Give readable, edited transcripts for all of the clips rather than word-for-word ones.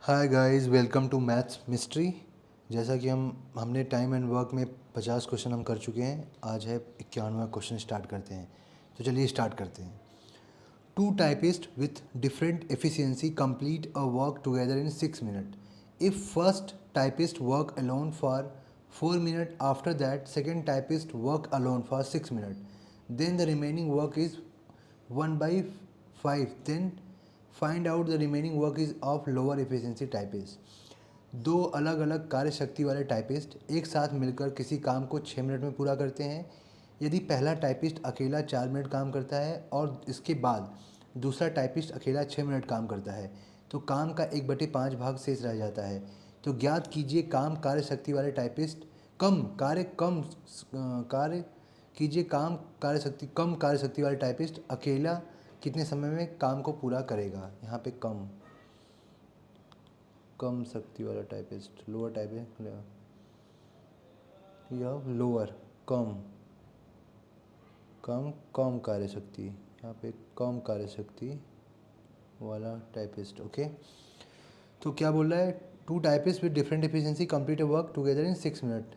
Hi guys, welcome to maths mystery. जैसा कि हमने टाइम एंड वर्क में 50 क्वेश्चन हम कर चुके हैं। आज है 51वां क्वेश्चन। स्टार्ट करते हैं। तो चलिए स्टार्ट करते हैं। Two typist with different efficiency complete a work together in 6 minute. If first typist work alone for 4 minute, after that second typist work alone for 6 minute, then the remaining work is 1/5, then find out the remaining work is of lower efficiency typist. दो अलग अलग कार्य शक्ति वाले typist एक साथ मिलकर किसी काम को 6 मिनट में पूरा करते हैं। यदि पहला टाइपिस्ट अकेला 4 मिनट काम करता है और इसके बाद दूसरा टाइपिस्ट अकेला 6 मिनट काम करता है, तो काम का 1/5 भाग शेष रह जाता है। तो ज्ञात कीजिए काम कार्य शक्ति वाले टाइपिस्ट कार्य कीजिए काम कार्य शक्ति वाले टाइपिस्ट अकेला कितने समय में काम को पूरा करेगा। यहाँ पे कम शक्ति वाला टाइपिस्ट, लोअर टाइपिस्ट या लोअर कम कम कम कार्य शक्ति, यहाँ पे कम कार्य शक्ति वाला टाइपिस्ट। ओके, तो क्या बोल रहा है? Two typist with different efficiency complete a work together in 6 minute.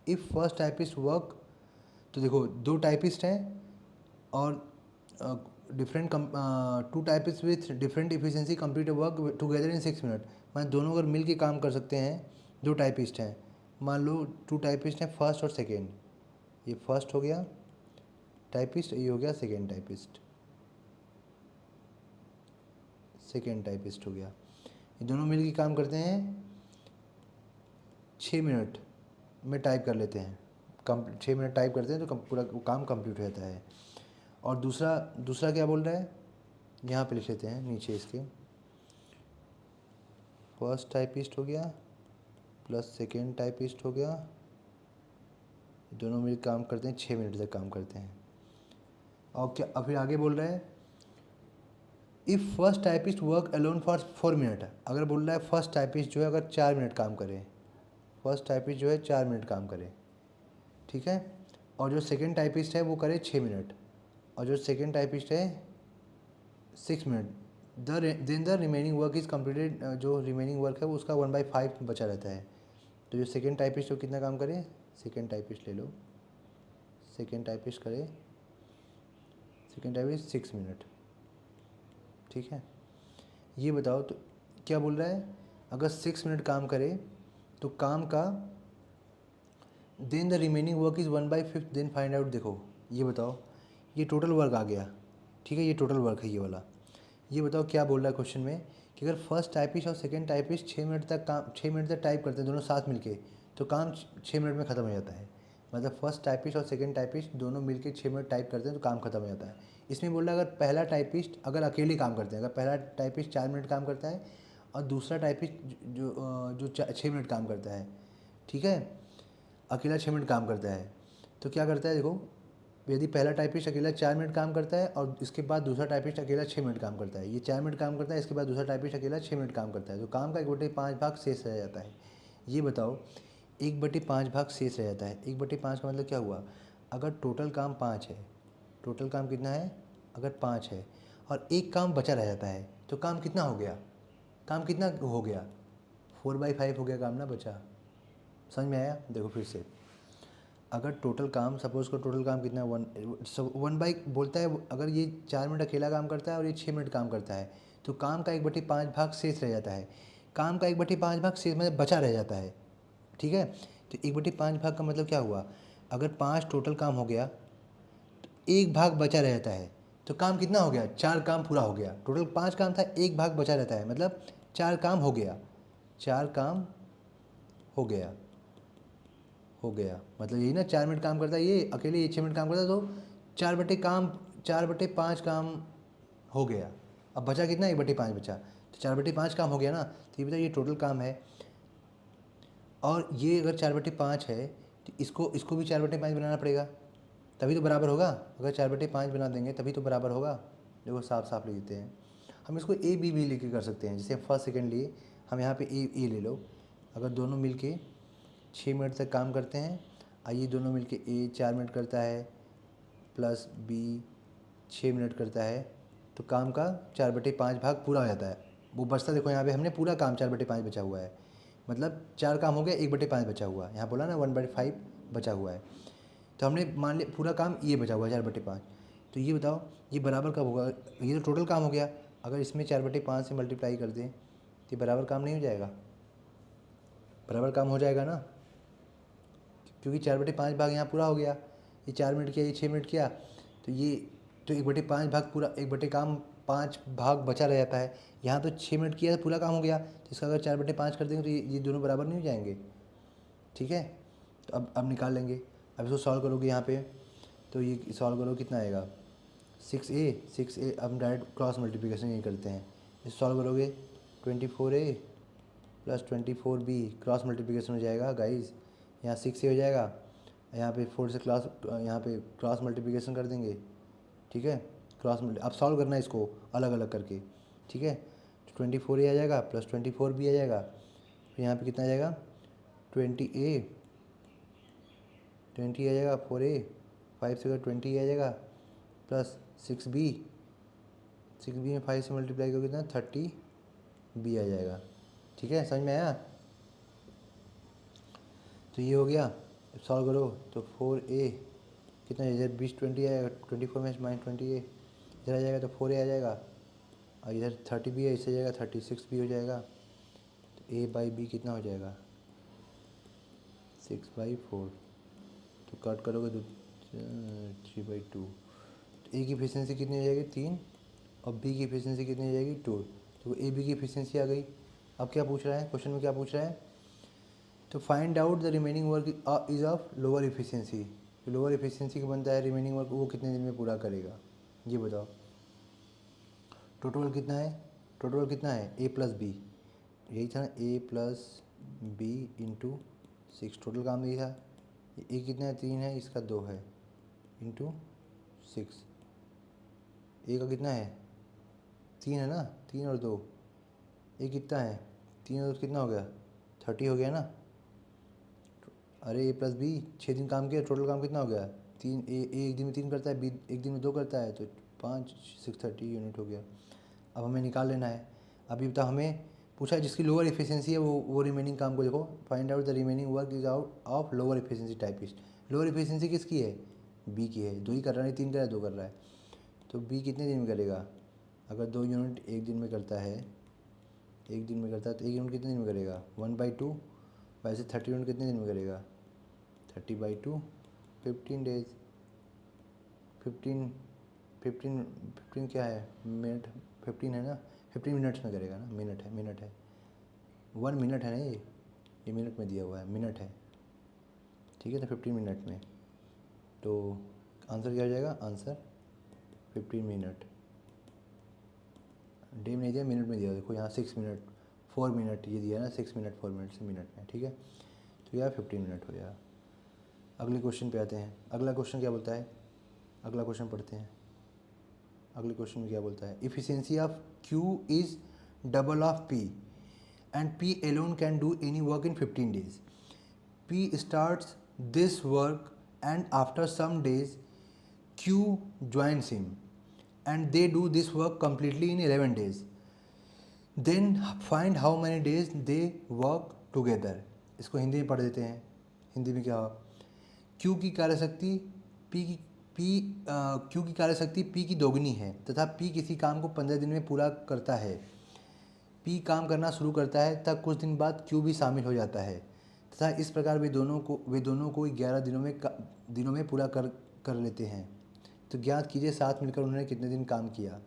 If first typist work, तो देखो दो टाइपिस्ट हैं और two typist with different efficiency complete a work together in 6 minute. मतलब दोनों अगर मिल के काम कर सकते हैं, दो टाइपिस्ट हैं, मान लो टू टाइपिस्ट हैं, फर्स्ट और सेकेंड। ये फर्स्ट हो गया टाइपिस्ट, ये हो गया सेकेंड टाइपिस्ट हो गया। ये दोनों मिल के काम करते हैं, 6 मिनट में टाइप कर लेते हैं। 6 मिनट टाइप करते हैं तो पूरा काम कंप्लीट हो जाता है। और दूसरा दूसरा क्या बोल रहा है, यहाँ पे लिख लेते हैं नीचे इसके। फर्स्ट टाइपिस्ट हो गया प्लस सेकेंड टाइपिस्ट हो गया, दोनों मिल काम करते हैं, 6 मिनट तक काम करते हैं। और क्या अब फिर आगे बोल रहा है, if first typist work alone for 4 minute. अगर बोल रहा है फर्स्ट टाइपिस्ट जो है अगर 4 मिनट काम करे, फर्स्ट टाइपिस्ट जो है 4 मिनट काम करे, ठीक है, और जो सेकेंड टाइपिस्ट है वो करे 6 मिनट, और जो सेकेंड टाइपिस्ट है 6 minute, then the remaining work is completed. जो रिमेनिंग वर्क है वो उसका 1/5 बचा रहता है। तो जो सेकेंड टाइपिस्ट वो कितना काम करे, सेकेंड टाइपिस्ट ले लो, सेकेंड टाइपिस्ट करे, सेकेंड टाइपिस्ट 6 मिनट, ठीक है। ये बताओ तो क्या बोल रहा है, अगर 6 मिनट काम करे तो काम का then the remaining work is 1/5, then find out. देखो ये बताओ, ये टोटल वर्क आ गया, ठीक है, ये टोटल वर्क है ये वाला। ये बताओ क्या बोल रहा है क्वेश्चन में कि अगर फर्स्ट टाइपिस्ट और सेकेंड टाइपिस्ट 6 मिनट तक टाइप करते हैं दोनों साथ मिलके, तो काम 6 मिनट में ख़त्म हो जाता है। मतलब फर्स्ट टाइपिस्ट और सेकेंड टाइपिस्ट दोनों मिलके 6 मिनट टाइप करते हैं तो काम खत्म हो जाता है। इसमें बोल रहा है अगर पहला टाइपिस्ट अगर अकेले काम करते हैं, अगर पहला टाइपिस्ट 4 मिनट काम करता है और दूसरा टाइपिस्ट जो 6 मिनट काम करता है, ठीक है, अकेला 6 मिनट काम करता है, तो क्या करता है देखो, यदि पहला टाइपिस्ट अकेला 4 मिनट काम करता है और इसके बाद दूसरा टाइपिस्ट अकेला 6 मिनट काम करता है, ये 4 मिनट काम करता है, इसके बाद दूसरा टाइपिस्ट अकेला 6 मिनट काम करता है, तो काम का 1/5 भाग शेष रह जाता है। ये बताओ 1/5 भाग शेष रह जाता है, 1/5 का मतलब क्या हुआ, अगर टोटल काम 5 है, टोटल काम कितना है, अगर 5 है और एक काम बचा रह जाता है, तो काम कितना हो गया, काम कितना हो गया, 4/5 हो गया काम ना बचा। समझ में आया? देखो फिर से, अगर टोटल काम सपोज को टोटल काम कितना 1/, बोलता है अगर ये 4 मिनट अकेला काम करता है और ये 6 मिनट काम करता है, तो काम का 1/5 भाग शेष रह जाता है। काम का 1/5 भाग शेष मतलब बचा रह जाता है, ठीक है। तो 1/5 भाग का मतलब क्या हुआ, अगर 5 टोटल काम हो गया तो एक भाग बचा रह जाता है, तो काम कितना हो गया, 4 काम पूरा हो गया। टोटल 5 काम था, एक भाग बचा रहता है, मतलब 4 काम हो गया, 4 काम हो गया, मतलब यही ना, 4 मिनट काम करता है ये अकेले, ये 6 मिनट काम करता है, तो 4/5 काम हो गया। अब बचा कितना, 1/5 बचा, तो 4/5 काम हो गया ना। तो ये बताइए, ये टोटल काम है और ये अगर 4/5 है तो इसको इसको भी 4/5 बनाना पड़ेगा, तभी तो बराबर होगा। अगर 4/5 बना देंगे तभी तो बराबर होगा। देखो साफ साफ लिख देते हैं, हम इसको ए बी भी लेके कर सकते हैं। जैसे फर्स्ट सेकेंड लिए, हम यहाँ पे ए ले लो, अगर दोनों मिल के 6 मिनट तक काम करते हैं, आइए दोनों मिलके ए 4 मिनट करता है प्लस बी 6 मिनट करता है, तो काम का 4/5 भाग पूरा हो जाता है। वो बचता देखो यहाँ पे हमने पूरा काम 4/5 बचा हुआ है, मतलब 4 काम हो गया, 1/5 बचा हुआ है। यहाँ बोला ना 1/5 बचा हुआ है, तो हमने मान लिया पूरा काम ये बचा हुआ है 4/5। तो ये बताओ ये बराबर कब होगा? ये तो टोटल काम हो गया, अगर इसमें 4/5 से मल्टीप्लाई कर दें तो ये बराबर काम नहीं हो जाएगा? बराबर काम हो जाएगा ना, क्योंकि 4/5 भाग यहाँ पूरा हो गया। ये 4 मिनट किया, ये 6 मिनट किया, तो ये तो 1/5 भाग पूरा, 1/5 भाग बचा रह जाता है। यहाँ तो 6 मिनट किया तो पूरा काम हो गया, तो इसका अगर 4/5 कर देंगे तो ये दोनों बराबर नहीं हो जाएंगे? ठीक है, तो अब निकाल लेंगे। अब इसको सॉल्व करोगे यहाँ पे, तो ये सॉल्व करो कितना आएगा? 6a। अब डायरेक्ट क्रॉस मल्टीप्लिकेशन यही करते हैं, इस सॉल्व करोगे 24a plus 24b cross multiplication हो जाएगा गाइस। यहाँ 6a हो जाएगा, यहाँ पे 4 से यहाँ पे क्रॉस मल्टीप्लिकेशन कर देंगे। ठीक है, अब सॉल्व करना है इसको अलग अलग करके। ठीक है, तो 24a आ जाएगा प्लस 24b आ जाएगा, फिर यहाँ पे कितना आ जाएगा? 20 आ जाएगा, 4a 5 से अगर 20 आ जाएगा प्लस 6b में 5 से मल्टीप्लाई करोगे कितना? 30b आ जाएगा। ठीक है, समझ में आया? तो ये हो गया, सॉल्व करो तो 4a कितना, इधर 20 आएगा, 24 में -20a इधर आ जाएगा तो 4a आ जाएगा, और इधर 30b है, इससे जाएगा 36b हो जाएगा। तो a/b कितना हो जाएगा? 6/4। तो कट करोगे तो 3/2। तो a की एफिशिएंसी कितनी हो जाएगी? 3, और b की एफिशिएंसी कितनी हो जाएगी? 2। तो a b की एफिशिएंसी आ गई। अब क्या पूछ रहा है क्वेश्चन में, क्या पूछ रहा है? तो find out the remaining work is of lower efficiency. जो लोअर एफिशिएंसी का बनता है रिमेनिंग वर्क, वो कितने दिन में पूरा करेगा? ये बताओ। टोटल कितना है? टोटल कितना है? a प्लस बी, यही था ना, a plus b into 6, total काम यही था। ये कितना है? 3 है, इसका 2 है, इंटू 6। ए का कितना है? 3 है ना, 3 और 2, ए कितना है? 3 और 2 कितना हो गया? 30 हो गया ना। अरे a प्लस बी 6 दिन काम किया, टोटल काम कितना हो गया? 3। ए एक दिन में 3 करता है, बी एक दिन में 2 करता है, तो 5 630 यूनिट हो गया। अब हमें निकाल लेना है। अभी बता, हमें पूछा है जिसकी लोअर एफिशिएंसी है वो रिमेनिंग काम को देखो, find out the remaining work is out of lower efficiency typist. Lower efficiency किसकी है? बी की है, 2 ही कर रहा है, 3 कर रहा है, 2 कर रहा है। तो बी कितने दिन में करेगा? अगर 2 यूनिट एक दिन में करता है, तो 1 यूनिट कितने दिन में करेगा? 1/2। वैसे 30 यूनिट कितने दिन में करेगा? 30/2 15 डेज। 15 क्या है? मिनट 15 है ना, 15 मिनट्स में करेगा ना, मिनट है 1 मिनट है ना, ये मिनट में दिया हुआ है, मिनट है। ठीक है, तो 15 मिनट में, तो आंसर क्या हो जाएगा? Answer 15 minute. डे में नहीं दिया, मिनट में दिया, देखो यहाँ 6 मिनट 4 मिनट ये दिया है ना, 6 मिनट 4 मिनट से मिनट में। ठीक है, तो यह 15 मिनट हो जाएगा। अगले क्वेश्चन पे आते हैं। अगला क्वेश्चन क्या बोलता है? अगला क्वेश्चन पढ़ते हैं। अगले क्वेश्चन में क्या बोलता है? Efficiency of Q is double of P and P alone can do any work in 15 days. P starts this work and after some days Q joins him and they do this work completely in 11 days. Then find how many days they work together. इसको हिंदी में पढ़ देते हैं। हिंदी में क्या हो? Q की कार्यशक्ति Q की कार्यशक्ति P की दोगुनी है तथा P किसी काम को 15 दिन में पूरा करता है। P काम करना शुरू करता है तब कुछ दिन बाद Q भी शामिल हो जाता है तथा इस प्रकार वे दोनों को 11 दिनों में पूरा कर लेते हैं। तो ज्ञात कीजिए साथ मिलकर उन्होंने कितने दिन काम किया।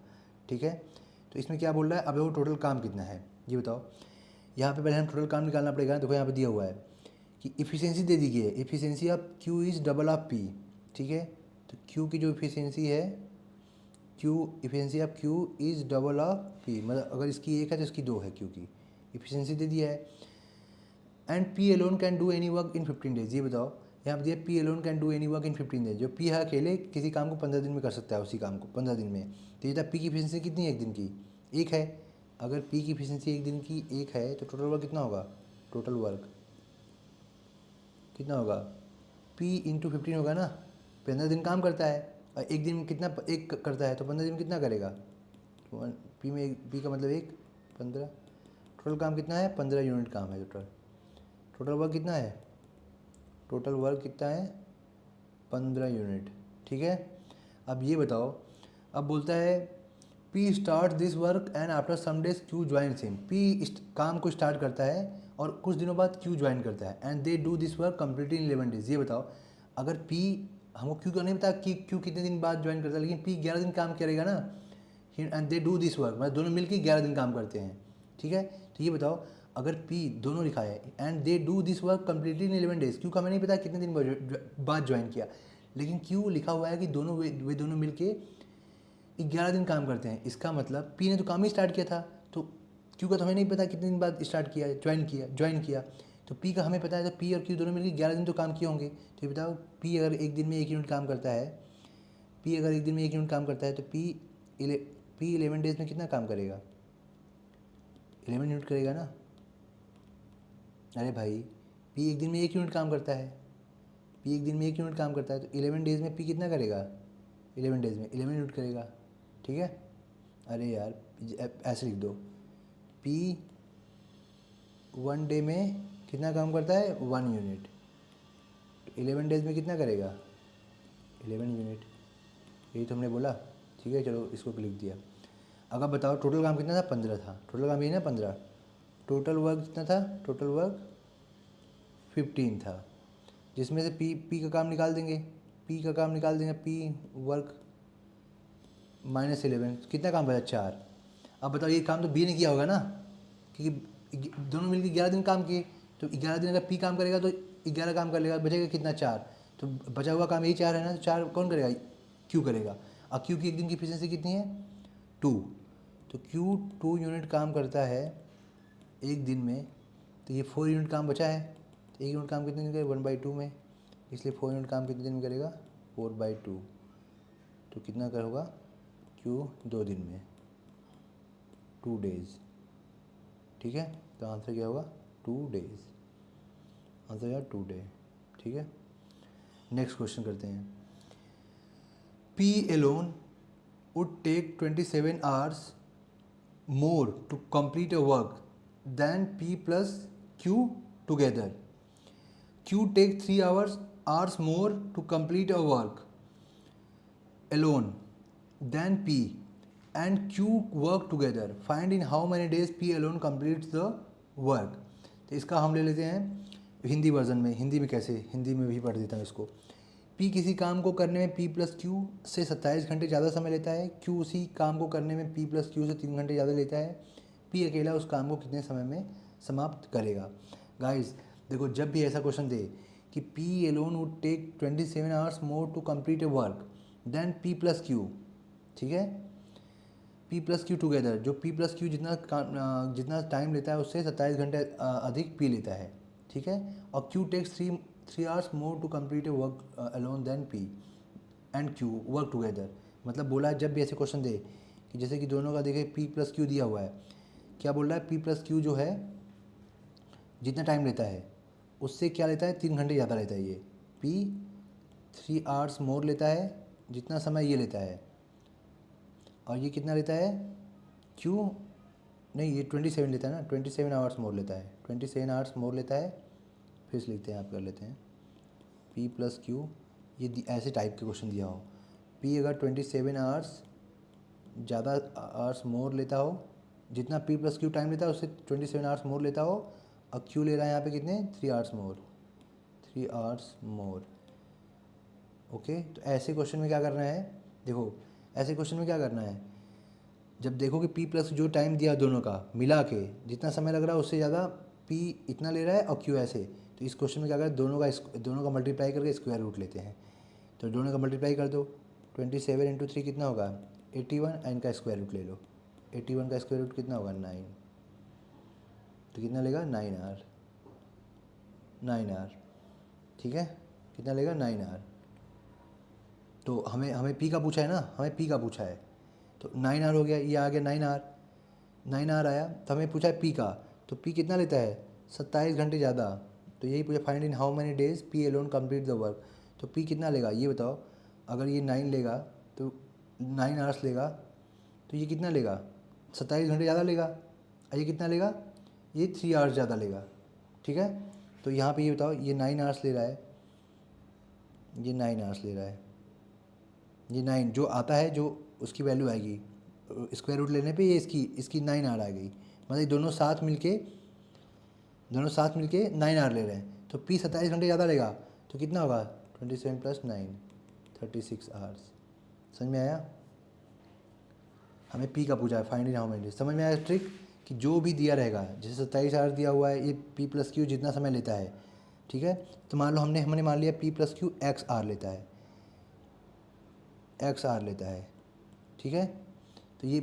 ठीक है, तो इसमें क्या बोल रहा है? अब वो टोटल काम कितना है ये बताओ। यहाँ पे पहले हम टोटल काम निकालना पड़ेगा। देखो यहाँ पे दिया हुआ है कि इफ़िशियंसी दे दी गई है, efficiency of Q is double of P। ठीक है, तो Q की जो इफ़िशियंसी है, efficiency of Q is double of P, मतलब अगर इसकी 1 है तो इसकी 2 है। Q की इफ़िशियंसी दे दिया है। And P alone can do any work in 15 days. ये बताओ, यहाँ पर दिया P alone can do any work in 15 days. जो P है अकेले किसी काम को 15 दिन में कर सकता है, उसी काम को 15 दिन में। तो ये था P की इफिशियंसी कितनी है एक दिन की? 1 है। अगर P की इफिशियंसी एक दिन की 1 है तो टोटल वर्क कितना होगा? टोटल वर्क कितना होगा? P इंटू 15 होगा ना। 15 दिन काम करता है और एक दिन कितना 1 करता है, तो 15 दिन कितना करेगा? P में P का मतलब 1, 15। टोटल काम कितना है? 15 यूनिट काम है टोटल। टोटल वर्क कितना है? टोटल वर्क कितना है? 15 यूनिट। ठीक है, अब ये बताओ, अब बोलता है P start this work and after some days Q join him. P काम को स्टार्ट करता है और कुछ दिनों बाद क्यू ज्वाइन करता है and they do this work completely in 11 days. ये बताओ, अगर पी, हमको क्यू का नहीं पता कि क्यू कितने दिन बाद ज्वाइन करता है, लेकिन पी 11 दिन काम करेगा ना, and they do this work, मतलब दोनों मिलकर 11 दिन काम करते हैं। ठीक है, तो ये बताओ, अगर पी दोनों लिखा है and they do this work completely in 11 days, Q का हमें नहीं पता कितने दिन बाद ज्वाइन किया, लेकिन क्यू लिखा हुआ है कि दोनों वे दोनों मिलके 11 दिन काम करते हैं। इसका मतलब पी ने तो काम ही स्टार्ट किया था, तो क्यू का तो हमें नहीं पता कितने दिन बाद स्टार्ट किया, ज्वाइन किया। तो पी का हमें पता है, तो पी और क्यू दोनों मिलकर 11 दिन तो काम किए होंगे। तो ये बताओ, पी अगर एक दिन में 1 यूनिट काम करता है, पी अगर एक दिन में 1 यूनिट काम करता है, तो पी 11 डेज में कितना काम करेगा? 11 यूनिट करेगा ना। अरे भाई, पी एक दिन में 1 यूनिट काम करता है, पी एक दिन में 1 यूनिट काम करता है, तो 11 डेज में पी कितना करेगा? 11 डेज में 11 यूनिट करेगा। ठीक है, अरे यार ऐसे लिख दो, पी 1 डे में कितना काम करता है? 1 यूनिट। तो 11 डेज में कितना करेगा? 11 यूनिट। यही तो हमने बोला। ठीक है, चलो इसको लिख दिया। अगर बताओ टोटल काम कितना था? 15 था। टोटल काम यही ना 15। टोटल वर्क कितना था? टोटल वर्क 15 था, जिसमें से पी का काम निकाल देंगे। पी का काम निकाल देंगे, पी वर्क -11, कितना काम बचा? 4। अब बताओ, ये काम तो बी ने किया होगा ना, क्योंकि दोनों मिलकर 11 दिन काम किए, तो 11 दिन अगर पी काम करेगा तो 11 काम कर लेगा, बचेगा कितना? 4। तो बचा हुआ काम यही 4 है ना, तो 4 कौन करेगा? क्यू करेगा। और क्यू की एक दिन की एफिशिएंसी कितनी है? 2। तो क्यू 2 यूनिट काम करता है एक दिन में, तो ये 4 यूनिट काम बचा है। तो 1 यूनिट काम कितने दिन करेगा? 1/2 में, इसलिए 4 यूनिट काम कितने दिन में करेगा? 4/2। तो कितना कर होगा? क्यू 2 दिन में, 2 डेज। ठीक है, तो आंसर क्या होगा? 2 डेज। आंसर क्या? 2 डे। ठीक है, नेक्स्ट क्वेश्चन करते हैं। P alone would take 27 hours more to complete a work than P plus Q together. Q take 3 hours more to complete a work alone than P and Q work together. Find in how many days P alone completes the work. तो इसका हम ले लेते हैं Hindi version में। हिंदी में कैसे? हिंदी में भी पढ़ देता हूँ इसको। P किसी काम को करने में P प्लस Q से 27 घंटे ज़्यादा समय लेता है। Q उसी काम को करने में P प्लस Q से 3 घंटे ज़्यादा लेता है। P अकेला उस काम को कितने समय में समाप्त करेगा? गाइस देखो, जब भी ऐसा क्वेश्चन दे कि P alone would take 27 hours more to complete a work than P plus Q, ठीक है, पी प्लस क्यू टुगेदर, जो पी प्लस क्यू जितना टाइम लेता है उससे 27 घंटे अधिक पी लेता है। ठीक है, और Q takes 3 hours more to complete a work alone than P and Q work together. मतलब बोला है, जब भी ऐसे क्वेश्चन दे कि जैसे कि दोनों का देखे पी प्लस क्यू दिया हुआ है, क्या बोल रहा है? पी प्लस क्यू जो है जितना टाइम लेता है उससे क्या लेता है? 3 घंटे ज़्यादा लेता है। ये पी 3 आवर्स मोर लेता है जितना समय ये लेता है, और ये कितना लेता है? क्यों नहीं, ये 27 लेता है ना, 27 आवर्स मोर लेता है, 27 आवर्स मोर लेता है। फिर से लिखते हैं, आप कर लेते हैं पी प्लस क्यू। ये ऐसे टाइप के क्वेश्चन दिया हो, पी अगर 27 आवर्स ज़्यादा आवर्स मोर लेता हो, जितना पी प्लस क्यू टाइम लेता है उससे 27 आवर्स मोर लेता हो, और क्यू ले रहा है यहाँ पे कितने? 3 आवर्स मोर, 3 आवर्स मोर। ओके, तो ऐसे क्वेश्चन में क्या करना है? देखो, ऐसे क्वेश्चन में क्या करना है, जब देखो कि पी प्लस जो टाइम दिया दोनों का मिला के जितना समय लग रहा है उससे ज़्यादा पी इतना ले रहा है और क्यू ऐसे, तो इस क्वेश्चन में क्या करें? दोनों का मल्टीप्लाई करके स्क्वायर रूट लेते हैं। तो दोनों का मल्टीप्लाई कर दो, 27 इंटू 3 कितना होगा? 81, एंड का स्क्वायर रूट ले लो, 81 का स्क्वायर रूट कितना होगा? 9। तो कितना लेगा? 9 आवर, 9 आवर। ठीक है, कितना लेगा? 9 आवर। तो हमें पी का पूछा है ना, हमें पी का पूछा है, तो 9 आवर हो गया, ये आ गया 9 आवर। 9 आवर आया, तो हमें पूछा है पी का, तो पी कितना लेता है? 27 घंटे ज़्यादा। तो यही पूछा, find in how many days P alone complete the work. तो पी कितना लेगा ये बताओ? अगर ये 9 लेगा तो 9 आवर्स लेगा, तो ये कितना लेगा? 27 घंटे ज़्यादा लेगा। और ये कितना लेगा, ये 3 आवर्स ज़्यादा लेगा, ठीक है। तो यहाँ पे ये बताओ, ये 9 आवर्स ले रहा है, ये 9 आवर्स ले रहा है, ये 9 जो आता है, जो उसकी वैल्यू आएगी स्क्वायर रूट लेने पे, ये इसकी 9 आवर आ गई। मतलब ये दोनों साथ मिलके 9 आवर ले रहे हैं। तो पी 27 घंटे ज़्यादा लेगा, तो कितना होगा 27 + 9 36 आवर्स। समझ में आया? हमें पी का पूछा है, find in how many days. समझ में आया ट्रिक कि जो भी दिया रहेगा, जैसे 27 आवर्स दिया हुआ है, ये पी प्लस क्यू जितना समय लेता है, ठीक है। तो मान लो हमने मान लिया P plus Q x r लेता है, ठीक है। तो ये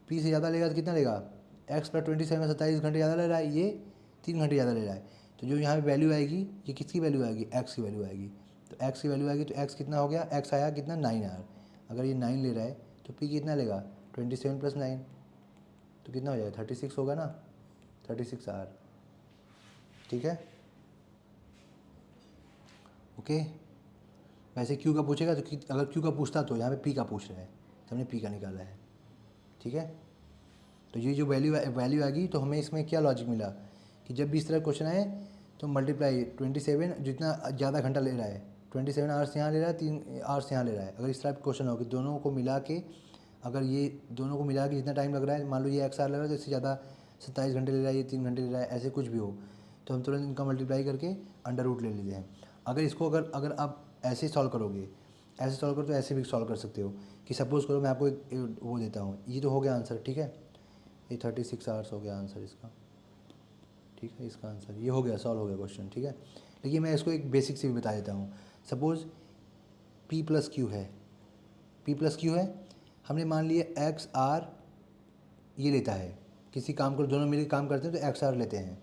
पी से ज़्यादा लेगा तो कितना लेगा, एक्स + 27 27 घंटे ज़्यादा ले रहा है, ये 3 घंटे ज़्यादा ले रहा है। तो जो यहाँ पे वैल्यू आएगी, ये किसकी वैल्यू आएगी, एक्स की वैल्यू आएगी। तो एक्स की वैल्यू आएगी, तो एक्स कितना हो गया, एक्स आया कितना 9 आवर। अगर ये 9 ले रहा है तो पी कितना लेगा 27 + 9, तो कितना हो जाएगा 36 होगा ना, 36 आवर, ठीक है। ओके। वैसे क्यू का पूछेगा तो अगर क्यू का पूछता तो यहाँ पे पी का पूछ रहा है, तो हमने पी का निकाला है, ठीक है। तो ये जो वैल्यू आएगी, तो हमें इसमें क्या लॉजिक मिला कि जब भी इस तरह क्वेश्चन आए तो मल्टीप्लाई 27, जितना ज़्यादा घंटा ले रहा है 27 आवर्स यहाँ ले रहा है, 3 आवर्स यहाँ ले रहा है। अगर इस तरह क्वेश्चन हो कि दोनों को मिला के, अगर ये दोनों को मिला के जितना टाइम लग रहा है, मान लो ये एक्स आर लग रहा है, तो इससे ज़्यादा 27 घंटे ले रहा है, ये 3 घंटे ले रहा है, ऐसे कुछ भी हो, तो हम तुरंत इनका मल्टीप्लाई करके अंडर रूट ले लेते हैं। अगर इसको अगर आप ऐसे सॉल्व करोगे, ऐसे सॉल्व करो तो ऐसे भी सॉल्व कर सकते हो कि सपोज़ करो मैं आपको एक वो देता हूँ, ये तो हो गया आंसर, ठीक है। ये 36 आवर्स हो गया आंसर इसका, ठीक है। इसका आंसर ये हो गया, सॉल्व हो गया क्वेश्चन, ठीक है। लेकिन मैं इसको एक बेसिक से भी बता देता हूँ। सपोज़ पी प्लस क्यू है, हमने मान लिया एक्स आर ये लेता है, किसी काम को दोनों मिलकर काम करते हैं तो एक्स आर लेते हैं।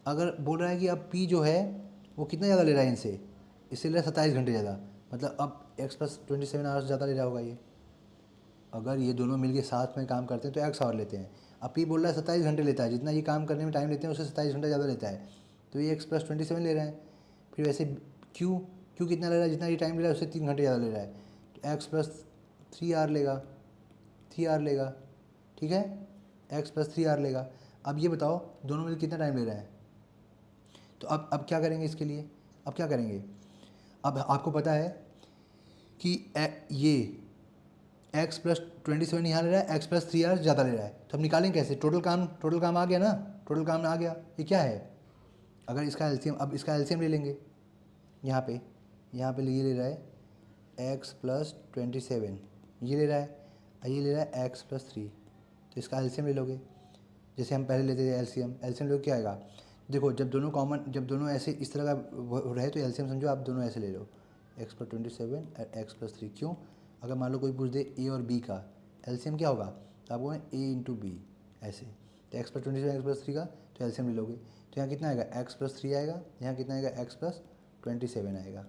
अगर बोल रहा है कि अब पी जो है वो कितना ज़्यादा ले रहा है इससे ले रहा है 27 घंटे ज़्यादा, मतलब अब एक्स + 27 आवर्स ज़्यादा ले रहा होगा ये। अगर ये दोनों मिलके साथ में काम करते हैं तो एक्स आवर लेते हैं। अब पी बोल रहा है 27 घंटे लेता है, जितना ये काम करने में टाइम लेते हैं उससे 27 घंटा ज़्यादा लेता है, तो ये एक्स + 27 ले रहे हैं। फिर वैसे क्यू कितना ले रहा है, जितना ये टाइम ले रहा है उससे 3 घंटे ज़्यादा ले रहा है, तो एक्स + 3 आवर लेगा, ठीक है। एक्स + 3 आवर लेगा। अब ये बताओ दोनों मिलकर कितना टाइम ले रहे हैं। तो अब क्या करेंगे इसके लिए, अब क्या करेंगे, अब आपको पता है कि ये एक्स + 27 यहाँ ले रहा है, एक्स + 3 आवर्स ज़्यादा ले रहा है, तो हम निकालेंगे कैसे, टोटल काम आ गया ना, टोटल काम आ गया। ये क्या है, अगर इसका एलसीएम, अब इसका एलसीएम ले लेंगे, यहाँ पे ये ले रहा है एक्स + 27, ये ले रहा है, और ये ले रहा है एक्स + 3, तो इसका एलसीएम ले लोगे, जैसे हम पहले लेते थे एलसीएम लोगे, क्या आएगा। देखो जब दोनों ऐसे इस तरह का रहे तो एलसीएम समझो आप दोनों ऐसे ले लो, एक्स + 27 एक्स + 3। क्यों, अगर मान लो कोई पूछ दे ए और बी का एलसीएम क्या होगा, तो आप बोलें ए × बी ऐसे, तो एक्स + 27 एक्स + 3 का तो एलसीएम ले लोगे, तो यहाँ कितना आएगा एक्स + 3 आएगा, यहाँ कितना आएगा एक्स + 27 आएगा,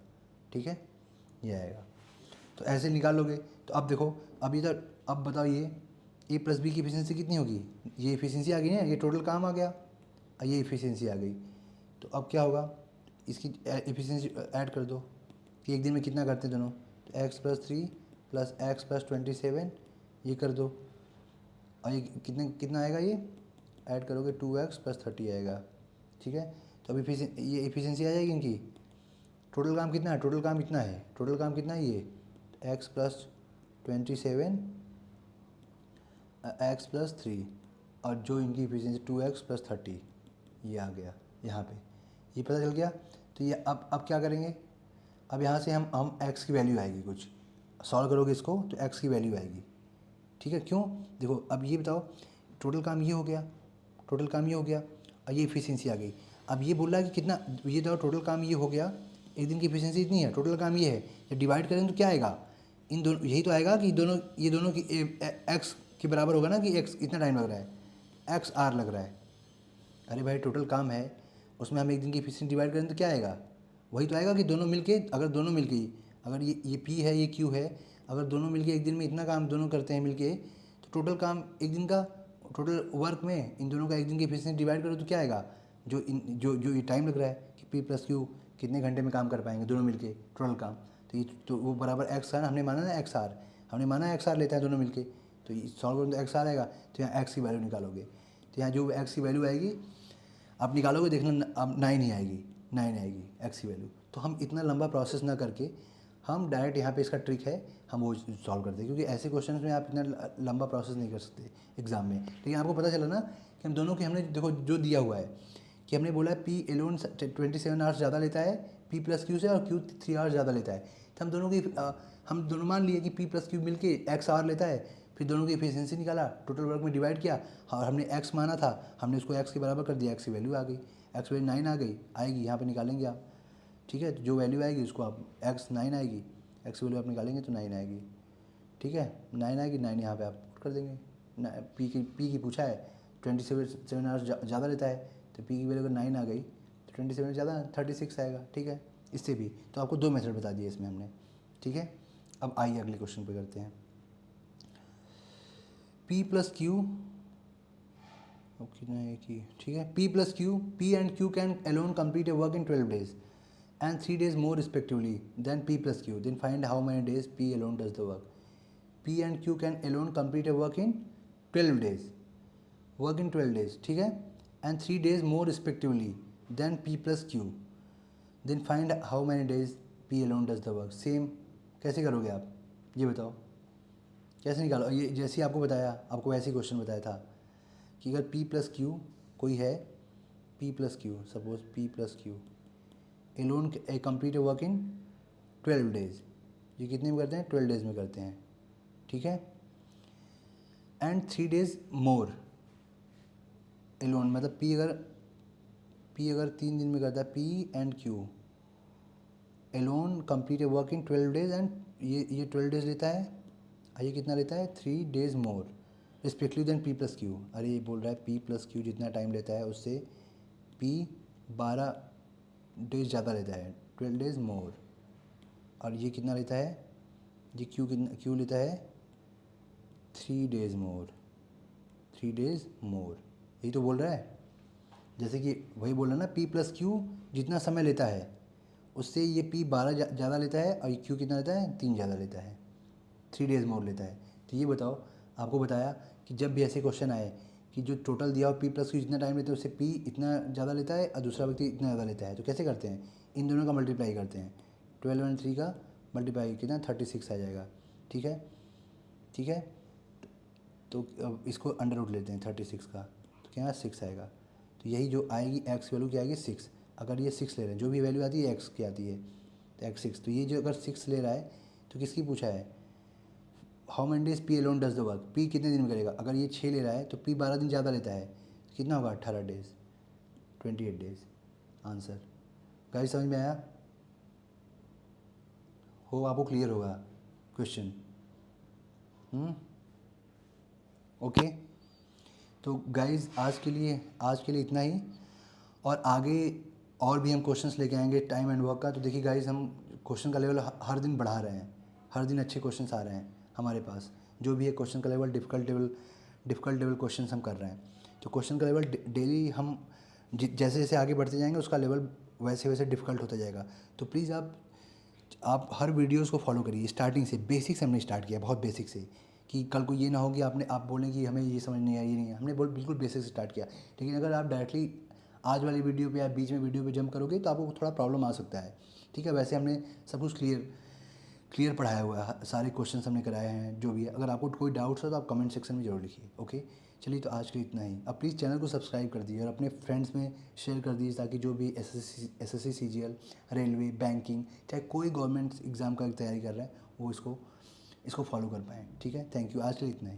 ठीक है, ये आएगा। तो ऐसे निकाल लोगे। तो अब देखो, अब इधर अब बताओ ये ए + बी की एफिशिएंसी कितनी होगी, ये एफिशिएंसी आ गई ना, ये टोटल काम आ गया, और ये एफिशिएंसी आ गई। तो अब क्या होगा, इसकी एफिशिएंसी ऐड कर दो कि एक दिन में कितना करते हैं दोनों, तो एक्स + 3 + एक्स + 27 ये कर दो, और ये कितना आएगा, ये ऐड करोगे 2x + 30 आएगा, ठीक है। तो अब ये एफिशिएंसी आ जाएगी इनकी। टोटल काम कितना है, टोटल काम इतना है, टोटल काम कितना है, ये एक्स + 27 एक्स + 3, और जो इनकी एफिशिएंसी 2x + 30 ये आ गया यहाँ पे, ये पता चल गया। तो ये अब क्या करेंगे, अब यहाँ से हम x की वैल्यू आएगी, कुछ सॉल्व करोगे इसको तो x की वैल्यू आएगी, ठीक है। क्यों, देखो अब ये बताओ टोटल काम ये हो गया, और ये एफिशिएंसी आ गई। अब ये बोल रहा है कि कितना, ये बताओ टोटल काम ये हो गया, एक दिन की एफिशिएंसी इतनी है, टोटल काम ये है, जब डिवाइड करें तो क्या आएगा, इन दोनों यही तो आएगा कि ये दोनों की एक्स के बराबर होगा ना, कि एक्स इतना टाइम लग रहा है, एक्स आर लग रहा है। अरे भाई टोटल काम है, उसमें हम एक दिन की एफिशिएंसी डिवाइड करें तो क्या आएगा, वही तो आएगा कि दोनों मिलके, अगर ये पी है ये क्यू है, अगर दोनों मिलके एक दिन में इतना काम दोनों करते हैं मिलके, तो टोटल काम एक दिन का, टोटल वर्क में इन दोनों का एक दिन की एफिशिएंसी डिवाइड करो तो क्या आएगा, जो ये टाइम लग रहा है कि पी + क्यू कितने घंटे में काम कर पाएंगे दोनों मिलके टोटल काम, तो ये तो वो बराबर एक्स आर, हमने माना ना एक्स आर लेता है दोनों मिलके, तो ये सॉल्व करो तो एक्स आर आएगा, तो यहाँ एक्स की वैल्यू निकालोगे, तो यहाँ जो एक्स की वैल्यू आएगी आप निकालोगे, देखना अब 9 ही आएगी, 9 आएगी एक्स की वैल्यू। तो हम इतना लंबा प्रोसेस ना करके हम डायरेक्ट यहाँ पे इसका ट्रिक है हम वो सॉल्व करते हैं, क्योंकि ऐसे क्वेश्चन में आप इतना लंबा प्रोसेस नहीं कर सकते एग्जाम में। लेकिन आपको पता चला ना कि हम दोनों के हमने देखो जो दिया हुआ है कि हमने बोला पी एलोन 27 आवर्स ज़्यादा लेता है पी प्लस क्यू से, और क्यू 3 आवर्स ज़्यादा लेता है। तो हम दोनों मान लिए कि पी प्लस क्यू मिल के एक्स आवर लेता है, फिर दोनों की एफिशिएंसी निकाला, टोटल वर्क में डिवाइड किया, और हमने एक्स माना था, हमने उसको एक्स के बराबर कर दिया, एक्स की वैल्यू आ गई, एक्स वैल्यू 9 आ गई, आएगी यहाँ पे निकालेंगे आप, ठीक है। तो जो वैल्यू आएगी उसको आप एक्स 9 आएगी, एक्स की वैल्यू आप निकालेंगे तो 9 आएगी, ठीक है। 9 आएगी, 9 यहाँ पे आप कर देंगे। पी की पूछा है 27 आवर्स ज़्यादा लेता है, तो पी की वैल्यू अगर 9 आ गई तो 27 ज़्यादा 36 आएगा, ठीक है। इससे भी तो आपको 2 मेथड बता दिए इसमें हमने, ठीक है। अब आइए अगले क्वेश्चन पे करते हैं। पी प्लस क्यू, ओके ना एक ही, ठीक है। P plus Q, P and Q can alone complete A work in 12 days and 3 days more respectively than P plus Q. Then find how many days P alone does the work. P and Q can alone complete a work in 12 days. Work in 12 days, ठीक है, and 3 days more respectively than P plus Q. Then find how many days P alone does the work. Same कैसे करोगे आप ये बताओ, कैसे निकालो। ये जैसे आपको बताया, आपको ऐसे क्वेश्चन बताया था कि अगर P प्लस क्यू कोई है, P plus Q, suppose P plus Q alone complete work in 12 days, ये कितने में करते हैं 12 days में करते हैं, ठीक है। एंड 3 days मोर एलोन, मतलब P अगर 3 दिन में करता है, P and Q alone complete work in 12 days, and ये 12 days लेता है, ये कितना लेता है 3 days more respectively then P plus q. अरे ये बोल रहा है P प्लस क्यू जितना टाइम लेता है उससे P 12 days ज़्यादा लेता है, 12 days मोर, और ये कितना लेता है, ये क्यू लेता है 3 days मोर, 3 days मोर, यही तो बोल रहा है। जैसे कि वही बोल रहा है ना, P प्लस क्यू जितना समय लेता है उससे ये P 12 ज़्यादा लेता है, और ये क्यू कितना लेता है 3 ज़्यादा लेता है, 3 days मोर लेता है। तो ये बताओ, आपको बताया कि जब भी ऐसे क्वेश्चन आए कि जो टोटल दिया हो P प्लस क्यू जितना टाइम लेता है उससे P इतना ज़्यादा लेता है और दूसरा व्यक्ति इतना ज़्यादा लेता है, तो कैसे करते हैं, इन दोनों का मल्टीप्लाई करते हैं, 12 एंड 3 का मल्टीप्लाई कितना 36 आ जाएगा, ठीक है, ठीक है। तो अब इसको अंडर रूट लेते हैं 36 का, तो क्या 6 आएगा। तो यही जो आएगी एक्स वैल्यू क्या आएगी 6, अगर ये 6 ले रहे हैं, जो भी वैल्यू आती है एक्स की आती है, तो एक्स 6, तो ये जो अगर 6 ले रहा है तो किसकी पूछा है, how many days P alone does the work, P कितने दिन में करेगा। अगर ये 6 ले रहा है तो पी 12 दिन ज़्यादा लेता है, तो कितना होगा 18 डेज, 28 डेज आंसर। गाइस समझ में आया हो, आपको क्लियर होगा क्वेश्चन, ओके। तो गाइस आज के लिए इतना ही, और आगे और भी हम क्वेश्चंस लेके आएंगे टाइम एंड वर्क का। तो देखिए गाइस, हम क्वेश्चन का लेवल हर दिन बढ़ा रहे हैं, हर दिन अच्छे क्वेश्चंस आ रहे हैं हमारे पास, जो भी है क्वेश्चन का लेवल डिफ़िकल्ट लेवल क्वेश्चंस हम कर रहे हैं। तो क्वेश्चन का लेवल डेली हम जैसे जैसे आगे बढ़ते जाएंगे उसका लेवल वैसे वैसे डिफ़िकल्ट होता जाएगा। तो प्लीज़ आप हर वीडियोस को फॉलो करिए, स्टार्टिंग से बेसिक से हमने स्टार्ट किया, बहुत बेसिक से, कि कल को ये ना हो कि आप बोलें कि हमें ये समझ नहीं आया, ये नहीं है, हमने बिल्कुल बेसिक से स्टार्ट किया। लेकिन अगर आप डायरेक्टली आज वाली वीडियो पे या बीच में वीडियो पे जंप करोगे तो आपको थोड़ा प्रॉब्लम आ सकता है, ठीक है। वैसे हमने सब कुछ क्लियर पढ़ाया हुआ है, सारे क्वेश्चन हमने कराए हैं, जो भी है। अगर आपको कोई डाउट्स हो तो आप कमेंट सेक्शन में जरूर लिखिए, ओके। चलिए, तो आज के लिए इतना ही। अब प्लीज़ चैनल को सब्सक्राइब कर दीजिए और अपने फ्रेंड्स में शेयर कर दीजिए, ताकि जो भी एसएससी सीजीएल, रेलवे, बैंकिंग, चाहे कोई गवर्नमेंट एग्ज़ाम का तैयारी कर रहे हैं वो इसको फॉलो कर पाएँ, ठीक है। थैंक यू, आज के लिए इतना ही।